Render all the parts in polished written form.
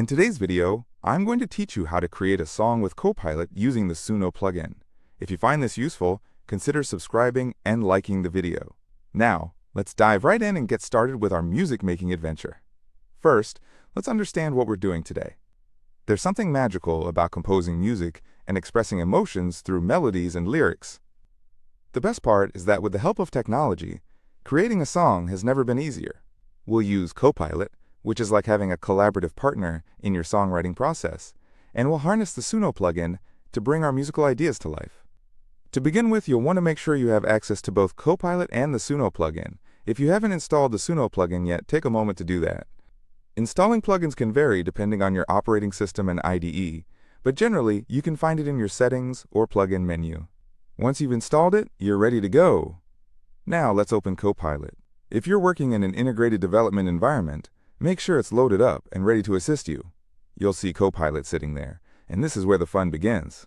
In today's video, I'm going to teach you how to create a song with Copilot using the Suno plugin. If you find this useful, consider subscribing and liking the video. Now, let's dive right in and get started with our music-making adventure. First, let's understand what we're doing today. There's something magical about composing music and expressing emotions through melodies and lyrics. The best part is that with the help of technology, creating a song has never been easier. We'll use Copilot, which is like having a collaborative partner in your songwriting process, and we'll harness the Suno plugin to bring our musical ideas to life. To begin with, you'll want to make sure you have access to both Copilot and the Suno plugin. If you haven't installed the Suno plugin yet, take a moment to do that. Installing plugins can vary depending on your operating system and IDE, but generally, you can find it in your settings or plugin menu. Once you've installed it, you're ready to go. Now let's open Copilot. If you're working in an integrated development environment, make sure it's loaded up and ready to assist you. You'll see Copilot sitting there, and this is where the fun begins.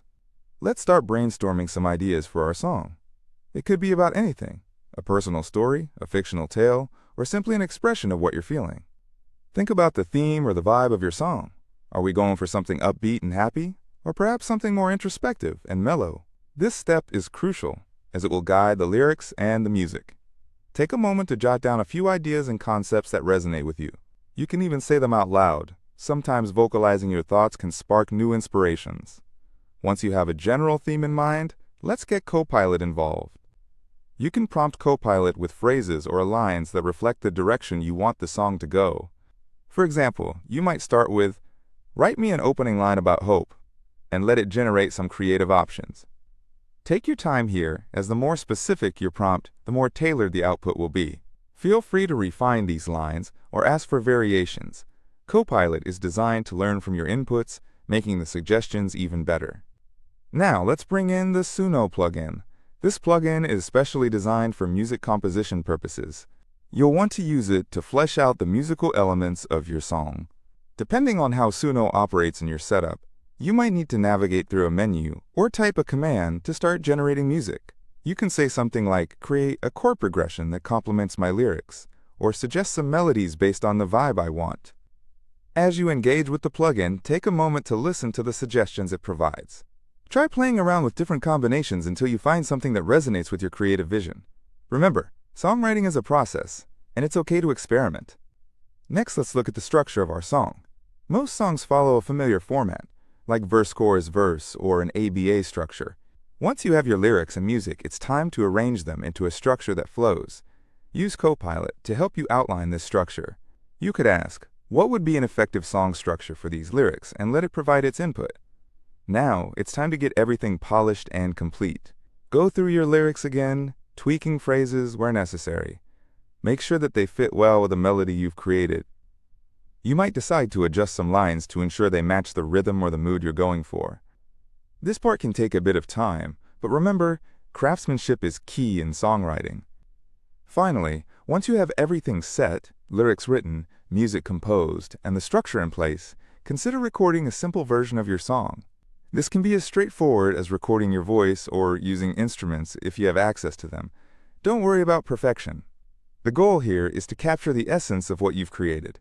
Let's start brainstorming some ideas for our song. It could be about anything, a personal story, a fictional tale, or simply an expression of what you're feeling. Think about the theme or the vibe of your song. Are we going for something upbeat and happy, or perhaps something more introspective and mellow? This step is crucial, as it will guide the lyrics and the music. Take a moment to jot down a few ideas and concepts that resonate with you. You can even say them out loud. Sometimes vocalizing your thoughts can spark new inspirations. Once you have a general theme in mind, let's get Copilot involved. You can prompt Copilot with phrases or lines that reflect the direction you want the song to go. For example, you might start with, "Write me an opening line about hope," and let it generate some creative options. Take your time here, as the more specific your prompt, the more tailored the output will be. Feel free to refine these lines or ask for variations. Copilot is designed to learn from your inputs, making the suggestions even better. Now let's bring in the Suno plugin. This plugin is specially designed for music composition purposes. You'll want to use it to flesh out the musical elements of your song. Depending on how Suno operates in your setup, you might need to navigate through a menu or type a command to start generating music. You can say something like, "Create a chord progression that complements my lyrics," or suggest some melodies based on the vibe I want. As you engage with the plugin, take a moment to listen to the suggestions it provides. Try playing around with different combinations until you find something that resonates with your creative vision. Remember, songwriting is a process, and it's okay to experiment. Next, let's look at the structure of our song. Most songs follow a familiar format, like verse-chorus-verse or an ABA structure. Once you have your lyrics and music, it's time to arrange them into a structure that flows. Use Copilot to help you outline this structure. You could ask, what would be an effective song structure for these lyrics, and let it provide its input. Now, it's time to get everything polished and complete. Go through your lyrics again, tweaking phrases where necessary. Make sure that they fit well with the melody you've created. You might decide to adjust some lines to ensure they match the rhythm or the mood you're going for. This part can take a bit of time, but remember, craftsmanship is key in songwriting. Finally, once you have everything set, lyrics written, music composed, and the structure in place, consider recording a simple version of your song. This can be as straightforward as recording your voice or using instruments if you have access to them. Don't worry about perfection. The goal here is to capture the essence of what you've created.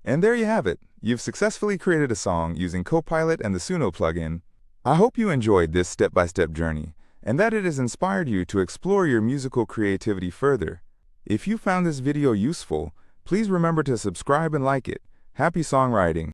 And there you have it. You've successfully created a song using Copilot and the Suno plugin. I hope you enjoyed this step-by-step journey, and that it has inspired you to explore your musical creativity further. If you found this video useful, please remember to subscribe and like it. Happy songwriting!